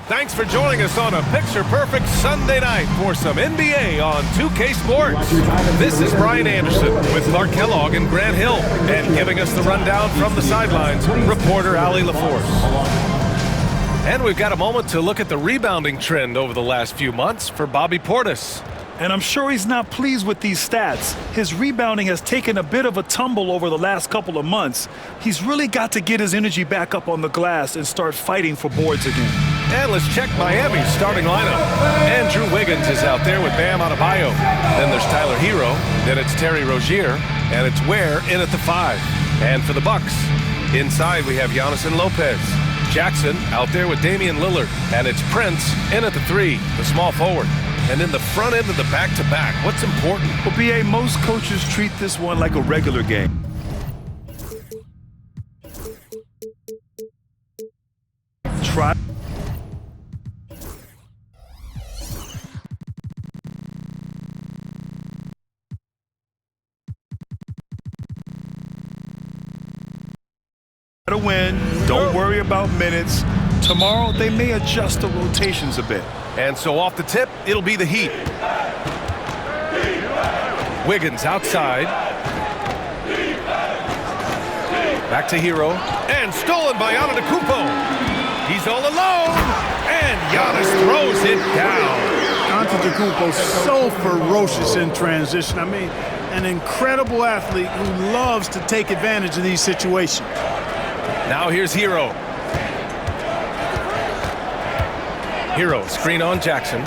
Thanks for joining us on a picture-perfect Sunday night for some NBA on 2K Sports. This is Brian Anderson with Clark Kellogg and Grant Hill. And giving us the rundown from the sidelines, reporter Allie LaForce. And we've got a moment to look at the rebounding trend over the last few months for Bobby Portis. And I'm sure he's not pleased with these stats. His rebounding has taken a bit of a tumble over the last couple of months. He's really got to get his energy back up on the glass and start fighting for boards again. And let's check Miami's starting lineup. Andrew Wiggins is out there with Bam Adebayo. Then there's Tyler Hero. Then it's Terry Rozier. And it's Ware in at the 5. And for the Bucks, inside we have Giannis and Lopez. Jackson out there with Damian Lillard. And it's Prince in at the 3, the small forward. And in the front end of the back-to-back, what's important? Well, B.A., most coaches treat this one like a regular game. Try. To win, don't worry about minutes. Tomorrow, they may adjust the rotations a bit. And so off the tip, it'll be the Heat. Wiggins outside. Back to Hero. And stolen by Antetokounmpo. He's all alone. And Giannis throws it down. Antetokounmpo so ferocious in transition. I mean, an incredible athlete who loves to take advantage of these situations. Now here's Hero. Hero, screen on Jackson.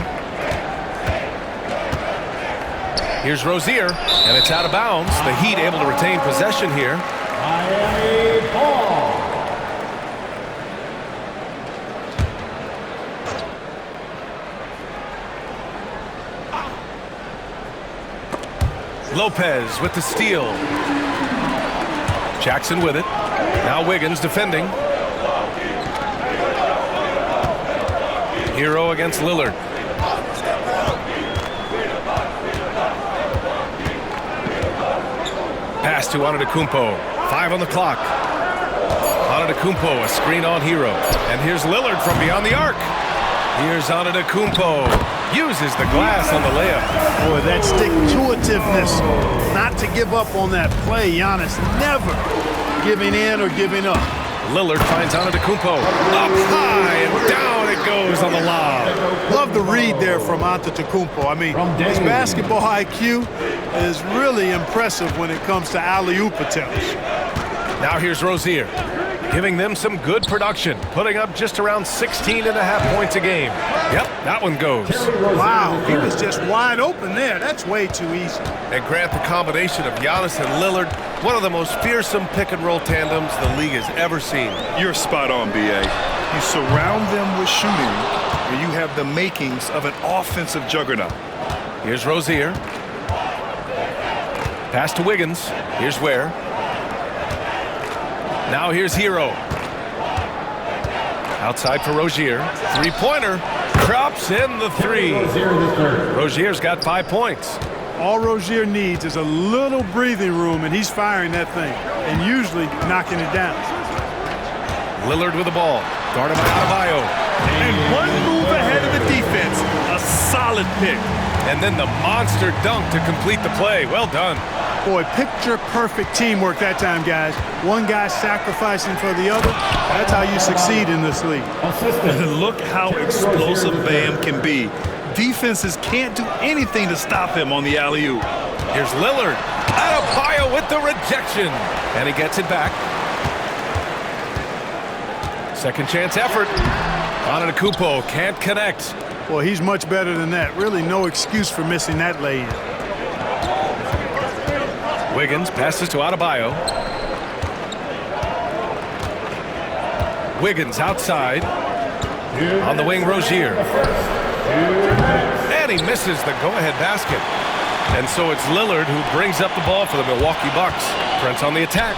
Here's Rozier, and it's out of bounds. The Heat able to retain possession here. Miami ball. Lopez with the steal. Jackson with it. Now Wiggins defending. Hero against Lillard. Pass to Antetokounmpo. 5 on the clock. Antetokounmpo, a screen on Hero. And here's Lillard from beyond the arc. Here's Antetokounmpo. Uses the glass on the layup. Boy, that stick-to-itiveness. Not to give up on that play. Giannis never giving in or giving up. Lillard finds Antetokounmpo. Up high and down it goes on the lob. Love the read there from Antetokounmpo. I mean, his basketball IQ is really impressive when it comes to alley-oop attempts. Now here's Rozier, giving them some good production, putting up just around 16.5 points a game. Yep, that one goes. Wow, he was just wide open there. That's way too easy. And Grant, the combination of Giannis and Lillard, one of the most fearsome pick-and-roll tandems the league has ever seen. You're spot on, B.A. You surround them with shooting, and you have the makings of an offensive juggernaut. Here's Rozier. Pass to Wiggins. Here's Ware. Now here's Hero. Outside for Rozier. Three-pointer. Drops in the 3. Rozier's got 5 points. All Rozier needs is a little breathing room, and he's firing that thing, and usually knocking it down. Lillard with the ball. Guarded by Adebayo. And one move ahead of the defense. A solid pick. And then the monster dunk to complete the play. Well done. Boy, picture-perfect teamwork that time, guys. One guy sacrificing for the other. That's how you succeed in this league. And look how explosive Bam can be. Defenses can't do anything to stop him on the alley-oop. Here's Lillard. Adebayo with the rejection. And he gets it back. Second chance effort. Antetokounmpo can't connect. Boy, he's much better than that. Really no excuse for missing that lay-in. Wiggins passes to Adebayo. Wiggins outside. On the wing, Rozier. And he misses the go-ahead basket. And so it's Lillard who brings up the ball for the Milwaukee Bucks. Prince on the attack.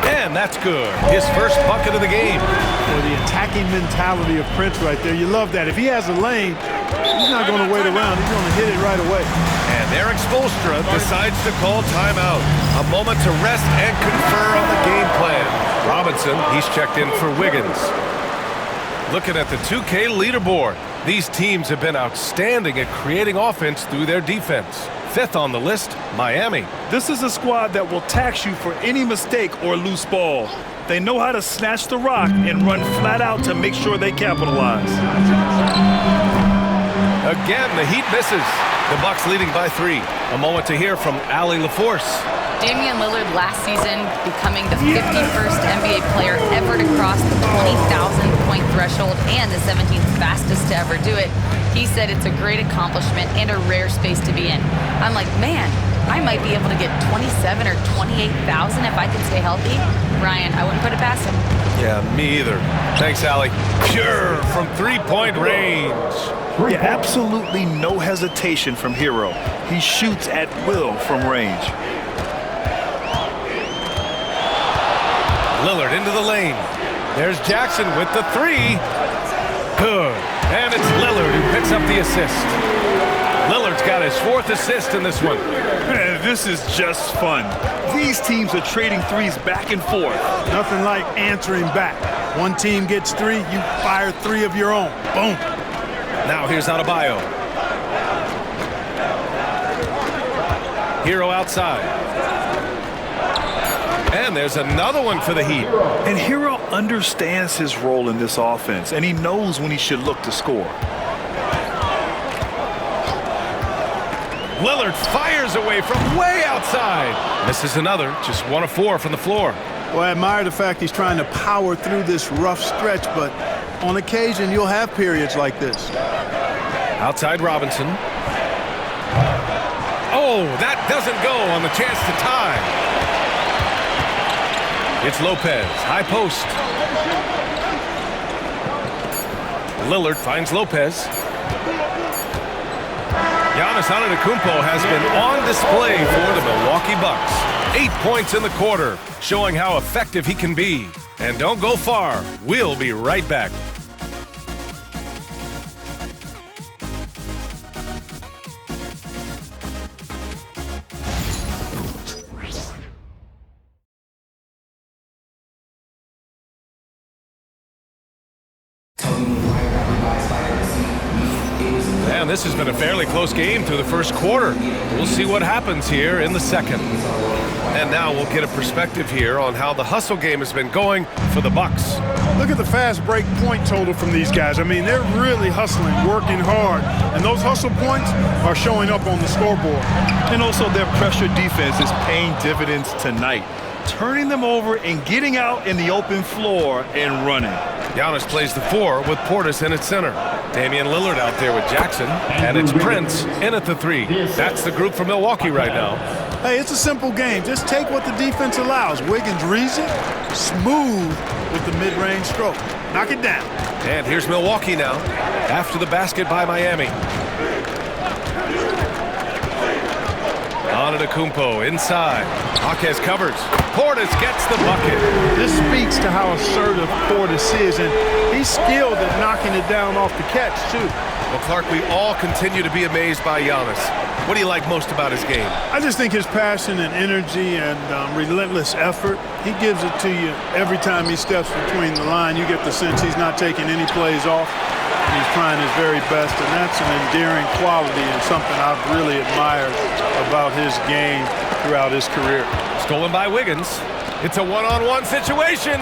And that's good. His first bucket of the game. Boy, the attacking mentality of Prince right there. You love that. If he has a lane, he's not going to wait around. He's going to hit it right away. And Eric Spoelstra decides to call timeout. A moment to rest and confer on the game plan. Robinson, he's checked in for Wiggins. Looking at the 2K leaderboard, these teams have been outstanding at creating offense through their defense. Fifth on the list, Miami. This is a squad that will tax you for any mistake or loose ball. They know how to snatch the rock and run flat out to make sure they capitalize. Again, the Heat misses. The Bucks leading by 3. A moment to hear from Allie LaForce. Damian Lillard last season becoming the 51st NBA player ever to cross the 20,000-point threshold and the 17th fastest to ever do it. He said it's a great accomplishment and a rare space to be in. I'm like, man, I might be able to get 27 or 28,000 if I could stay healthy. Ryan, I wouldn't put it past him. Yeah, me either. Thanks, Allie. Pure from three-point range. Yeah, absolutely no hesitation from Hero. He shoots at will from range. Lillard into the lane. There's Jackson with the 3. Good. And it's Lillard who picks up the assist. Lillard's got his 4th assist in this one. Man, this is just fun. These teams are trading threes back and forth. Nothing like answering back. One team gets 3, you fire 3 of your own. Boom. Now here's Adebayo. Hero outside. And there's another one for the Heat. And Hero understands his role in this offense, and he knows when he should look to score. Lillard fires away from way outside. Misses another, just 1 of 4 from the floor. Well, I admire the fact he's trying to power through this rough stretch, but on occasion you'll have periods like this. Outside Robinson. Oh, that doesn't go on the chance to tie. It's Lopez, high post. Lillard finds Lopez. Giannis Antetokounmpo has been on display for the Milwaukee Bucks. 8 points in the quarter, showing how effective he can be. And don't go far. We'll be right back. And this has been a fairly close game through the first quarter. We'll see what happens here in the second. And now we'll get a perspective here on how the hustle game has been going for the Bucks. Look at the fast break point total from these guys. I mean, they're really hustling, working hard, and those hustle points are showing up on the scoreboard. And also their pressure defense is paying dividends tonight, turning them over and getting out in the open floor and running. Giannis plays the 4 with Portis in at center. Damian Lillard out there with Jackson, and it's Prince in at the 3. That's the group for Milwaukee right now. Hey, it's a simple game. Just take what the defense allows. Wiggins reads it, smooth with the mid-range stroke. Knock it down. And here's Milwaukee now, after the basket by Miami. Antetokounmpo inside. Jaquez covers. Portis gets the bucket. This speaks to how assertive Portis is, and he's skilled at knocking it down off the catch, too. Well, Clark, we all continue to be amazed by Giannis. What do you like most about his game? I just think his passion and energy and relentless effort, he gives it to you every time he steps between the line. You get the sense he's not taking any plays off. He's trying his very best, and that's an endearing quality and something I've really admired about his game throughout his career. Stolen by Wiggins. It's a one-on-one situation.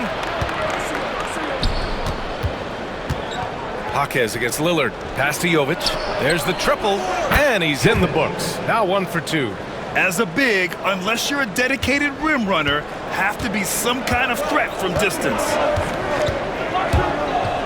Jaquez against Lillard. Pass to Jovic. There's the triple, and he's in the books. Now 1 for 2. As a big, unless you're a dedicated rim runner, have to be some kind of threat from distance.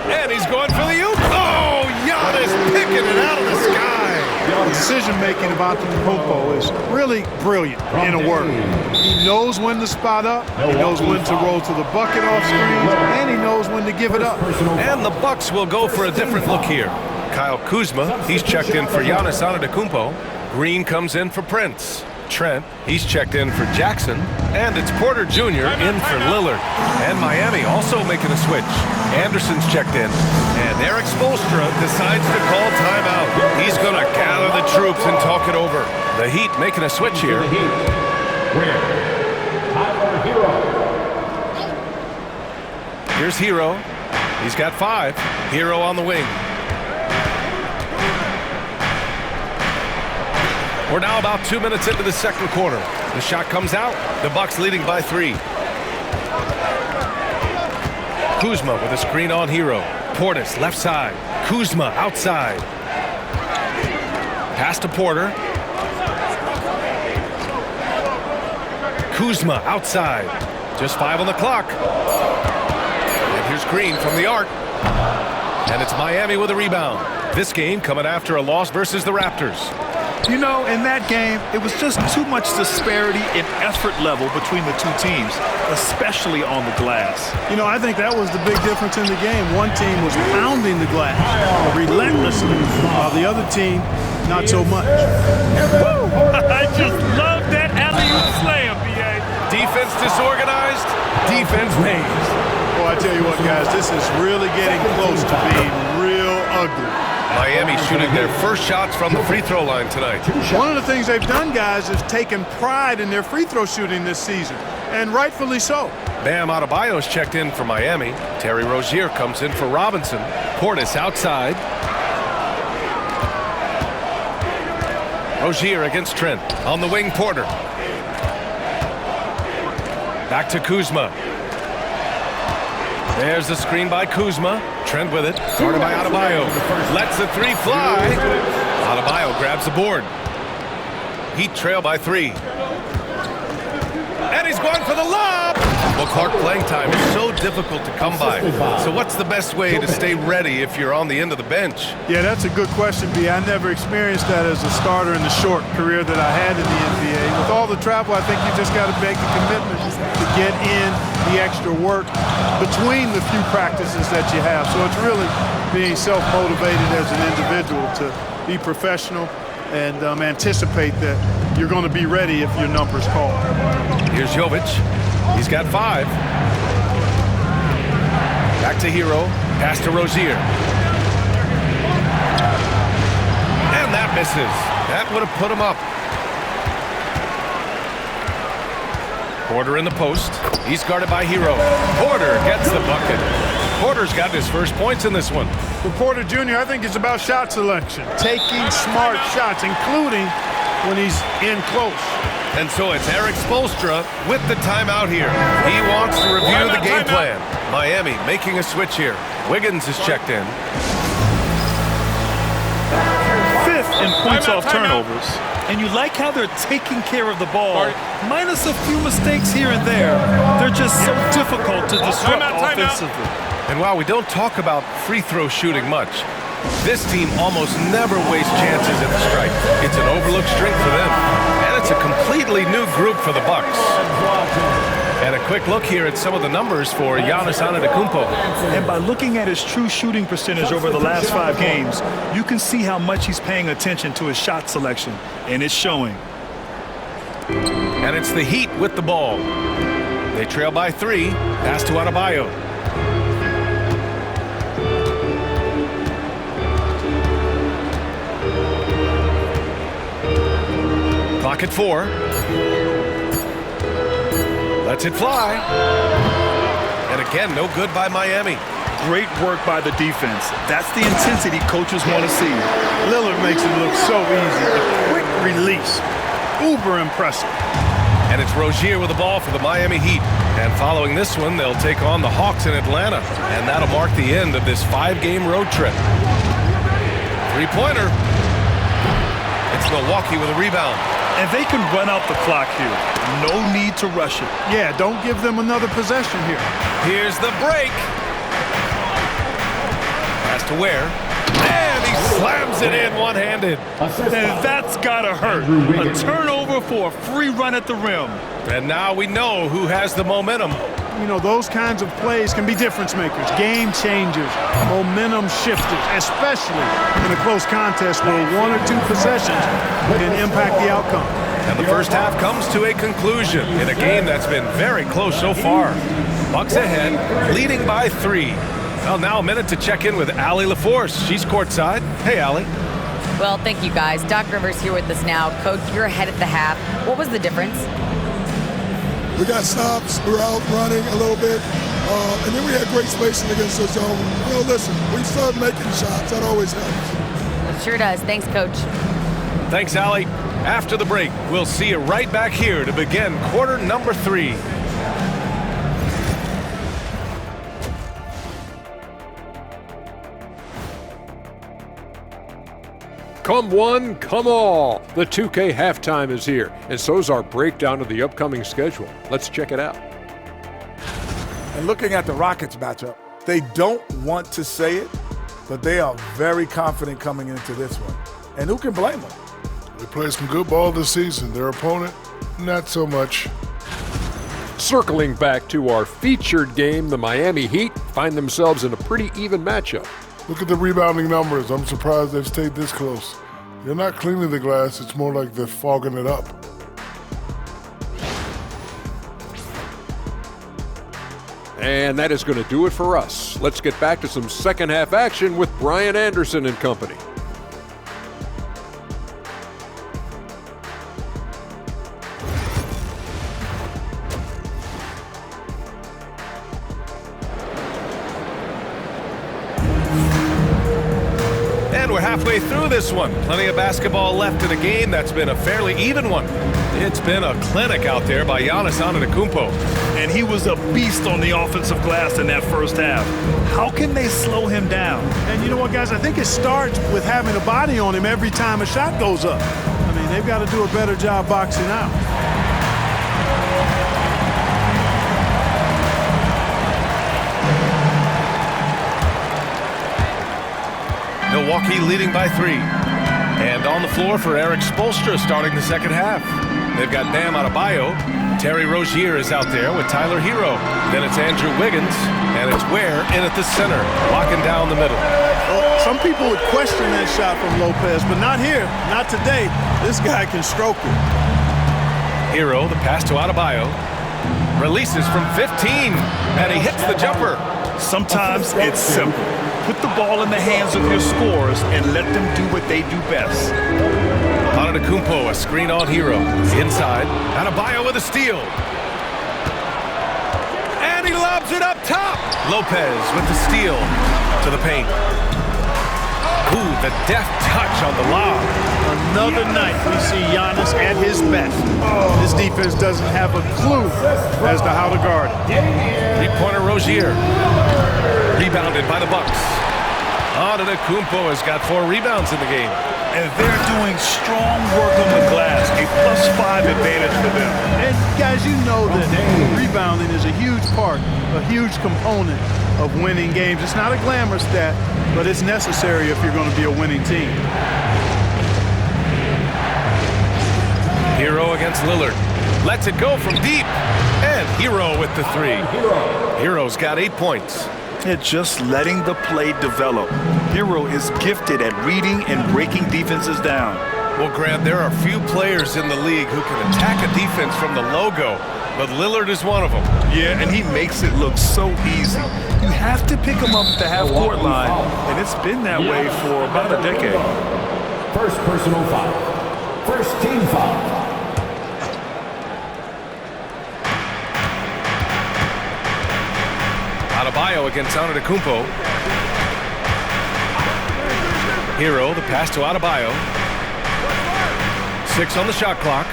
And he's going for the oop. Oh, Giannis picking it out of the sky. The decision-making of Antetokounmpo is really brilliant in a word. He knows when to spot up, he knows when to roll to the bucket off screens, and he knows when to give it up. And the Bucks will go for a different look here. Kyle Kuzma, he's checked in for Giannis Antetokounmpo. Green comes in for Prince. Trent, he's checked in for Jackson. And it's Porter Jr. in for Lillard. And Miami also making a switch. Anderson's checked in. And Eric Spoelstra decides to call timeout. He's going to gather the troops and talk it over. The Heat making a switch here. Here's Hero. He's got 5. Hero on the wing. We're now about 2 minutes into the second quarter. The shot comes out. The Bucks leading by 3. Kuzma with a screen on Hero. Portis left side. Kuzma outside. Pass to Porter. Kuzma outside. Just 5 on the clock. And here's Green from the arc. And it's Miami with a rebound. This game coming after a loss versus the Raptors. You know, in that game, it was just too much disparity in effort level between the two teams, especially on the glass. You know, I think that was the big difference in the game. One team was pounding the glass relentlessly, while the other team, not so much. Woo! I just love that alley-oop slam, B.A. Defense disorganized, defense pays. Boy, I tell you what, guys, this is really getting close to being real ugly. Miami shooting their first shots from the free throw line tonight. One of the things they've done, guys, is taken pride in their free throw shooting this season, and rightfully so. Bam Adebayo's checked in for Miami. Terry Rozier comes in for Robinson. Portis outside. Rozier against Trent. On the wing, Porter. Back to Kuzma. There's the screen by Kuzma. Trent with it. Guarded by Adebayo. Lets the 3 fly. Adebayo grabs the board. Heat trail by 3. And he's going for the lob. Well, Clark, playing time is so difficult to come by. So what's the best way to stay ready if you're on the end of the bench? Yeah, that's a good question, B. I never experienced that as a starter in the short career that I had in the NBA. With all the travel, I think you just got to make the commitment to get in the extra work between the few practices that you have. So it's really being self-motivated as an individual to be professional and anticipate that you're going to be ready if your number's called. Here's Jovic. He's got 5. Back to Hero. Pass to Rozier. And that misses. That would have put him up. Porter in the post. He's guarded by Hero. Porter gets the bucket. Porter's got his first points in this one. For Porter Jr., I think it's about shot selection. Taking smart shots, including when he's in close. And so it's Eric Spoelstra with the timeout here. He wants to review the game plan. Miami making a switch here. Wiggins is checked in. 5th in points off turnovers. And you like how they're taking care of the ball, minus a few mistakes here and there. They're just so difficult to disrupt offensively. And while we don't talk about free throw shooting much, this team almost never wastes chances at the stripe. It's an overlooked strength for them. And it's a completely new group for the Bucks. And a quick look here at some of the numbers for Giannis Antetokounmpo. And by looking at his true shooting percentage over the last 5 games, you can see how much he's paying attention to his shot selection. And it's showing. And it's the Heat with the ball. They trail by 3. Pass to Adebayo. Clock at 4. Lets it fly. And again, no good by Miami. Great work by the defense. That's the intensity coaches want to see. Lillard makes it look so easy. The quick release. Uber impressive. And it's Rozier with the ball for the Miami Heat. And following this one, they'll take on the Hawks in Atlanta. And that'll mark the end of this 5-game road trip. 3-pointer. It's Milwaukee with a rebound. And they can run out the clock here. No need to rush it. Yeah, don't give them another possession here. Here's the break. Pass to Ware. And he slams it in one-handed. And that's gotta hurt. A turnover for a free run at the rim. And now we know who has the momentum. You know, those kinds of plays can be difference makers, game changers, momentum shifters, especially in a close contest where 1 or 2 possessions can impact the outcome. And the first half comes to a conclusion in a game that's been very close so far. Bucks ahead, leading by 3. Well, now a minute to check in with Allie LaForce. She's courtside. Hey, Allie. Well, thank you, guys. Doc Rivers here with us now. Coach, you're ahead at the half. What was the difference? We got stops. We were out running a little bit. And then we had great spacing against the zone. Well, listen, we started making shots. That always helps. It sure does. Thanks, Coach. Thanks, Allie. After the break, we'll see you right back here to begin quarter number 3. Come one, come all. The 2K halftime is here, and so's our breakdown of the upcoming schedule. Let's check it out. And looking at the Rockets matchup, they don't want to say it, but they are very confident coming into this one. And who can blame them? They played some good ball this season. Their opponent, not so much. Circling back to our featured game, the Miami Heat find themselves in a pretty even matchup. Look at the rebounding numbers. I'm surprised they've stayed this close. They're not cleaning the glass. It's more like they're fogging it up. And that is going to do it for us. Let's get back to some second half action with Brian Anderson and company. And we're halfway through this one. Plenty of basketball left in a game that's been a fairly even one. It's been a clinic out there by Giannis Antetokounmpo. And he was a beast on the offensive glass in that first half. How can they slow him down? And you know what, guys? I think it starts with having a body on him every time a shot goes up. I mean, they've got to do a better job boxing out. Milwaukee leading by 3. And on the floor for Eric Spoelstra starting the second half. They've got Bam Adebayo. Terry Rozier is out there with Tyler Hero. Then it's Andrew Wiggins, and it's Ware in at the center, locking down the middle. Well, some people would question that shot from Lopez, but not here, not today. This guy can stroke it. Hero, the pass to Adebayo. Releases from 15, and he hits the jumper. Sometimes it's simple. Put the ball in the hands of your scorers and let them do what they do best. Antetokounmpo, a screen on Hero. Inside, Adebayo with a steal. And he lobs it up top. Lopez with the steal to the paint. Ooh, the deft touch on the lob. Another night we see Giannis at his best. This defense doesn't have a clue as to how to guard it. Three-pointer Rozier. Rebounded by the Bucks. Antetokounmpo has got 4 rebounds in the game. And they're doing strong work on the glass, a +5 advantage for them. And guys, you know that rebounding is a huge part, a huge component of winning games. It's not a glamour stat, but it's necessary if you're going to be a winning team. Hero against Lillard. Lets it go from deep. And Hero with the 3. Hero's got 8 points. And just letting the play develop. Hero is gifted at reading and breaking defenses down. Well, Grant, there are few players in the league who can attack a defense from the logo, but Lillard is one of them. Yeah, and he makes it look so easy. You have to pick him up at the half-court line, and it's been that way for about a decade. First personal foul. First team foul. Adebayo against Antetokounmpo. Hero, the pass to Adebayo. 6 on the shot clock.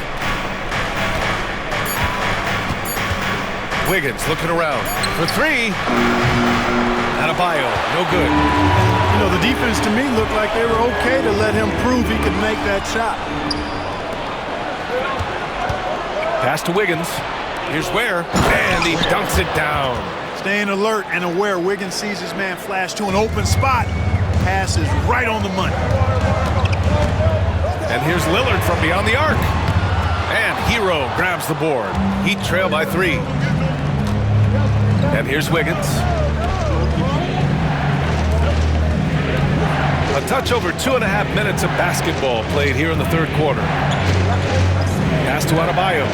Wiggins looking around for 3. Adebayo, no good. You know, the defense to me looked like they were okay to let him prove he could make that shot. Pass to Wiggins. Here's Ware, and he dunks it down. Staying alert and aware, Wiggins sees his man flash to an open spot. Pass is right on the money. And here's Lillard from beyond the arc. And Hero grabs the board. Heat trail by 3. And here's Wiggins. A touch over 2.5 minutes of basketball played here in the third quarter. Pass to Adebayo.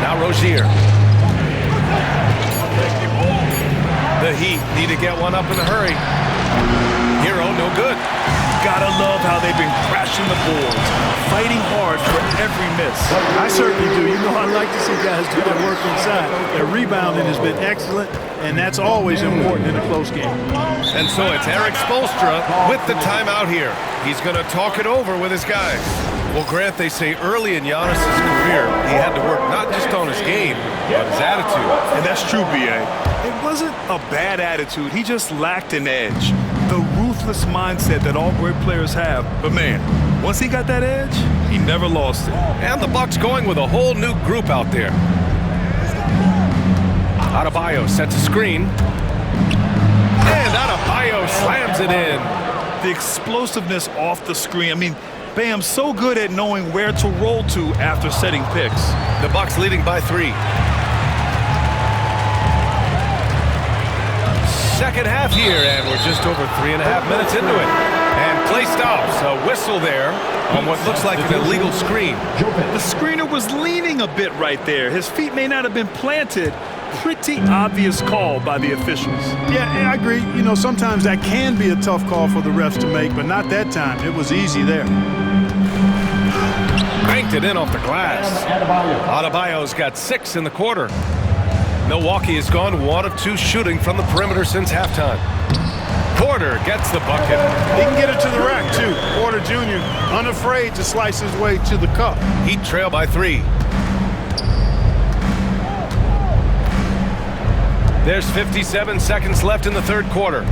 Now Rozier. The Heat need to get one up in a hurry. Hero, no good. Gotta love how how they've been crashing the boards, fighting hard for every miss. I certainly do. You know, I like to see guys do their work inside. Their rebounding has been excellent, and that's always important in a close game. And so it's Eric Spoelstra with the timeout here. He's going to talk it over with his guys. Well, Grant, they say early in Giannis' career, he had to work not just on his game, but his attitude. And that's true, B.A. It wasn't a bad attitude. He just lacked an edge. The ruthless mindset that all great players have. But, man, once he got that edge, he never lost it. And the Bucks going with a whole new group out there. Adebayo sets a screen. And Adebayo slams it in. The explosiveness off the screen. I mean, Bam's so good at knowing where to roll to after setting picks. The Bucks leading by 3. Second half here, and we're just over 3.5 minutes into it. And play stops. A whistle there on what looks like an illegal screen. The screener was leaning a bit right there. His feet may not have been planted. Pretty obvious call by the officials. Yeah, I agree. You know, sometimes that can be a tough call for the refs to make, but not that time. It was easy there. Banked it in off the glass. Adebayo's got 6 in the quarter. Milwaukee has gone 1 of 2 shooting from the perimeter since halftime. Porter gets the bucket. He can get it to the rack, too. Porter Jr. unafraid to slice his way to the cup. Heat trail by 3. There's 57 seconds left in the third quarter.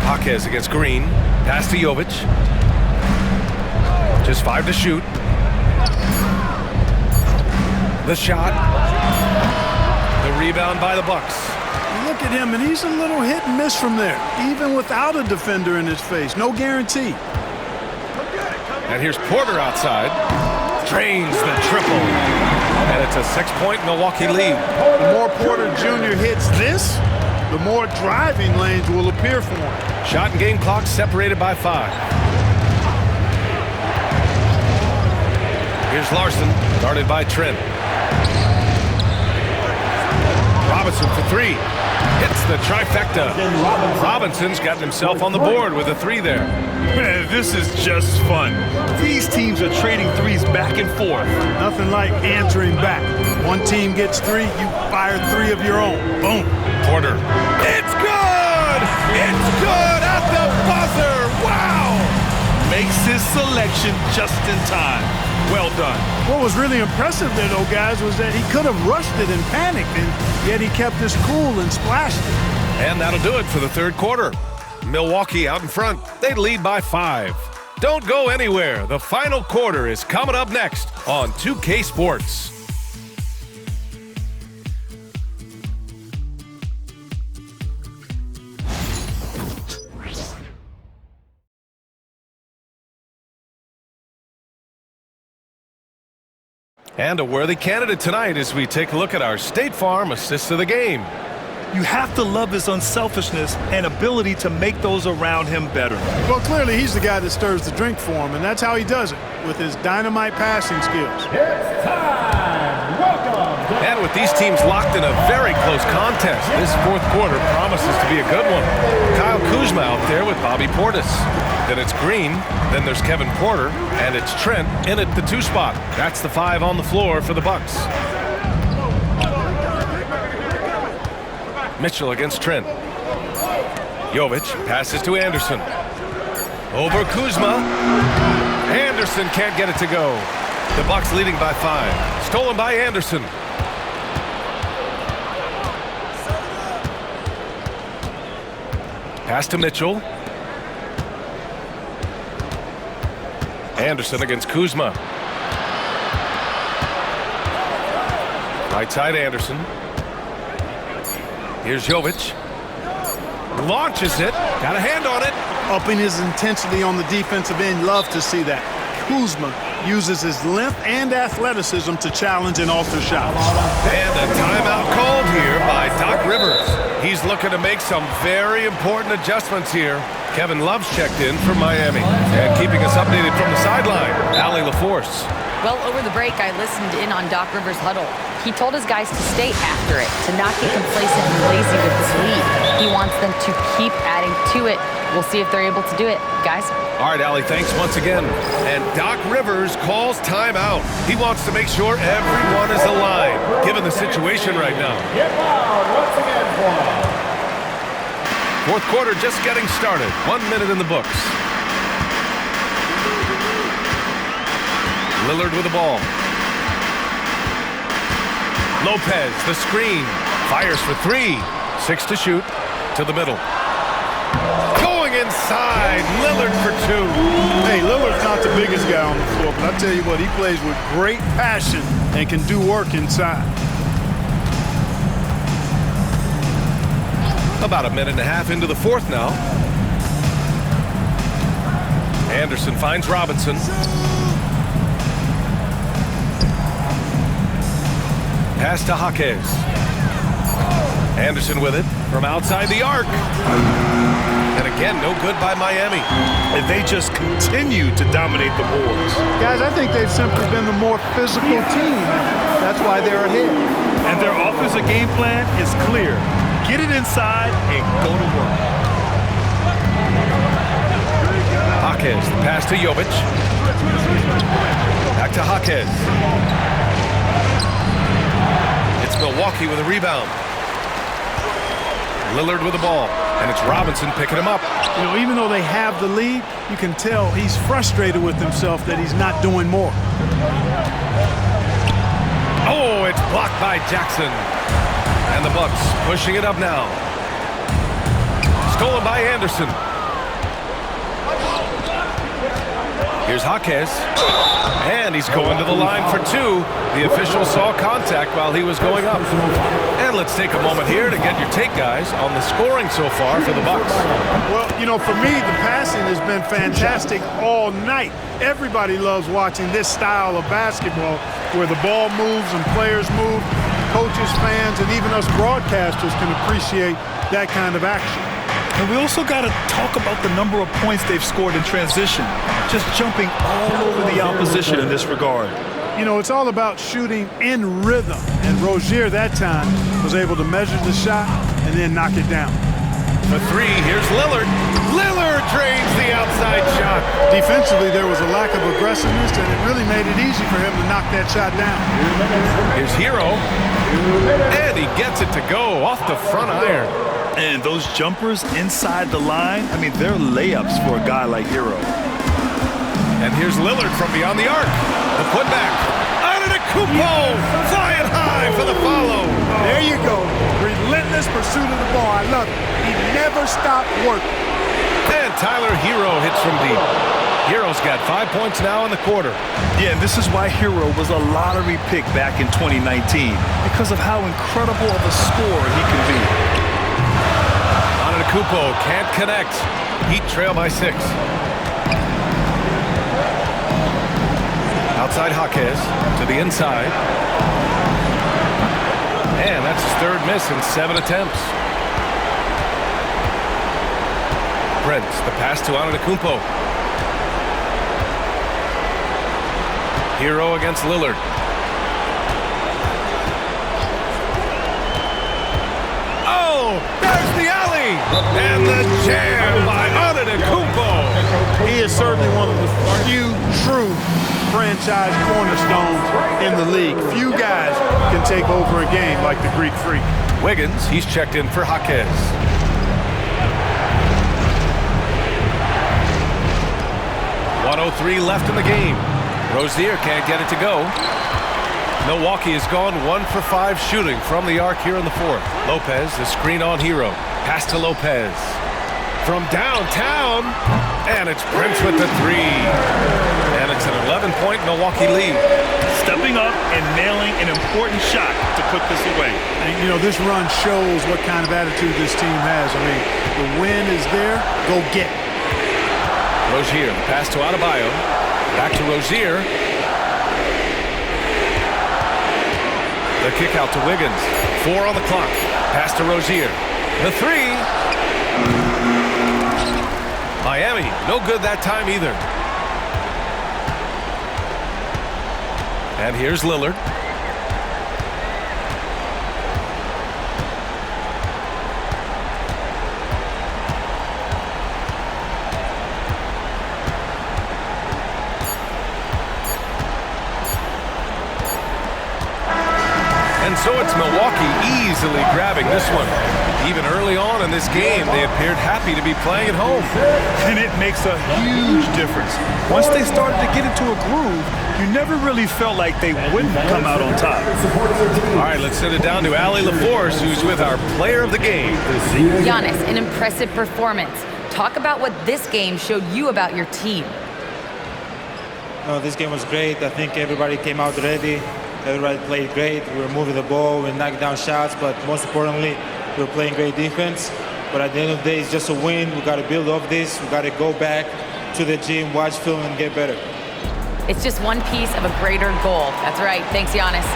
Jaquez against Green. Pass to Jovic. Just 5 to shoot. The shot. The rebound by the Bucks. Look at him, and he's a little hit and miss from there, even without a defender in his face. No guarantee. And here's Porter outside. Drains the triple. And it's a 6-point Milwaukee lead. The more Porter Jr. hits this, the more driving lanes will appear for him. Shot and game clock separated by 5. Here's Larson, guarded by Trent. Robinson for 3. Hits the trifecta. Robinson's gotten himself on the board with a 3 there. Man, this is just fun. These teams are trading threes back and forth. Nothing like answering back. One team gets 3, you fire 3 of your own. Boom. Porter. It's good! It's good at the buzzer! Wow! Makes his selection just in time. Well done. What was really impressive there, though, guys, was that he could have rushed it and panicked, and yet he kept his cool and splashed it. And that'll do it for the third quarter. Milwaukee out in front. They lead by 5. Don't go anywhere. The final quarter is coming up next on 2K Sports. And a worthy candidate tonight as we take a look at our State Farm assist of the game. You have to love his unselfishness and ability to make those around him better. Well, clearly he's the guy that stirs the drink for him, and that's how he does it, with his dynamite passing skills. It's time. Welcome. And with these teams locked in a very close contest, this fourth quarter promises to be a good one. Kyle Kuzma out there with Bobby Portis. Then it's Green, then there's Kevin Porter, and it's Trent in at the 2 spot. That's the 5 on the floor for the Bucks. Mitchell against Trent. Jovic passes to Anderson. Over Kuzma. Anderson can't get it to go. The Bucks leading by 5. Stolen by Anderson. Pass to Mitchell. Anderson against Kuzma. Right side Anderson. Here's Jovic. Launches it. Got a hand on it. Upping his intensity on the defensive end. Love to see that. Kuzma uses his length and athleticism to challenge and alter shots. And a timeout called here by Doc Rivers. He's looking to make some very important adjustments here. Kevin Love's checked in from Miami. And keeping us updated from the sideline, Allie LaForce. Well, over the break, I listened in on Doc Rivers' huddle. He told his guys to stay after it, to not get complacent and lazy with this lead. He wants them to keep adding to it We'll see if they're able to do it, guys. All right, Allie, thanks once again. And Doc Rivers calls timeout. He wants to make sure everyone is aligned, given the situation right now. Once again for Fourth quarter just getting started. 1 minute in the books. Lillard with the ball. Lopez, the screen. Fires for three. 6 to shoot. To the middle. Going inside. Lillard for 2. Hey, Lillard's not the biggest guy on the floor, but I tell you what, he plays with great passion and can do work inside. About a minute and a half into the fourth now. Anderson finds Robinson. Pass to Jaquez. Anderson with it from outside the arc. And again, no good by Miami. And they just continue to dominate the boards. Guys, I think they've simply been the more physical team. That's why they're ahead. And their offensive game plan is clear. Get it inside and go to work. Jaquez, the pass to Jovic. Back to Jaquez. It's Milwaukee with a rebound. Lillard with the ball. And it's Robinson picking him up. You know, even though they have the lead, you can tell he's frustrated with himself that he's not doing more. Oh, it's blocked by Jackson. And the Bucks pushing it up now. Stolen by Anderson. Here's Jaquez. And he's going to the line for 2. The official saw contact while he was going up. And let's take a moment here to get your take, guys, on the scoring so far for the Bucks. Well, you know, for me, the passing has been fantastic all night. Everybody loves watching this style of basketball where the ball moves and players move. Coaches, fans, and even us broadcasters can appreciate that kind of action. And we also got to talk about the number of points they've scored in transition, just jumping all over the opposition in this regard. You know, it's all about shooting in rhythm, and Rozier that time was able to measure the shot and then knock it down. For 3, here's Lillard. Lillard drains the outside shot. Defensively, there was a lack of aggressiveness, and it really made it easy for him to knock that shot down. Here's Hero, and he gets it to go off the front iron. And those jumpers inside the line, I mean, they're layups for a guy like Hero. And here's Lillard from beyond the arc. The putback. Antetokounmpo flying high for the follow. There you go. Relentless pursuit of the ball. I love it. He never stopped working. And Tyler Hero hits from deep. Hero's got 5 points now in the quarter. Yeah, and this is why Hero was a lottery pick back in 2019, because of how incredible of a scorer he can be. Antetokounmpo can't connect. Heat trail by 6. Outside Jaquez to the inside. And that's his 3rd miss in 7 attempts. Prince, the pass to Antetokounmpo. Hero against Lillard. Oh, there's the alley! And the jam by Antetokounmpo. He is certainly one of the few true franchise cornerstones in the league. Few guys can take over a game like the Greek Freak. Wiggins, he's checked in for Jaquez. .103 left in the game. Rozier can't get it to go. Milwaukee has gone 1 for 5 shooting from the arc here in the 4th. Lopez, the screen on Hero. Pass to Lopez. From downtown, and it's Prince with the 3. And it's an 11-point Milwaukee lead. Stepping up and nailing an important shot to put this away. And, you know, this run shows what kind of attitude this team has. I mean, the win is there, go get it. Rozier, pass to Adebayo. Back to Rozier. The kick out to Wiggins. 4 on the clock. Pass to Rozier. The 3. Miami, no good that time either. And here's Lillard. It's Milwaukee easily grabbing this one. Even early on in this game, they appeared happy to be playing at home. And it makes a huge difference. Once they started to get into a groove, you never really felt like they wouldn't come out on top. All right, let's send it down to Allie LaForce, who's with our player of the game. Giannis, an impressive performance. Talk about what this game showed you about your team. No, this game was great. I think everybody came out ready. Everybody played great. We were moving the ball. We knocked down shots, but most importantly, we were playing great defense. But at the end of the day, it's just a win. We got to build off this. We got to go back to the gym, watch film, and get better. It's just one piece of a greater goal. That's right. Thanks, Giannis.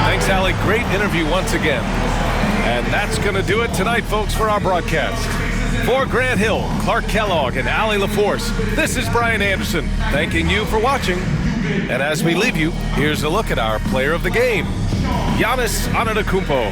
Thanks, Allie. Great interview once again. And that's going to do it tonight, folks, for our broadcast. For Grant Hill, Clark Kellogg, and Allie LaForce, this is Brian Anderson, thanking you for watching. And as we leave you, here's a look at our player of the game, Giannis Antetokounmpo.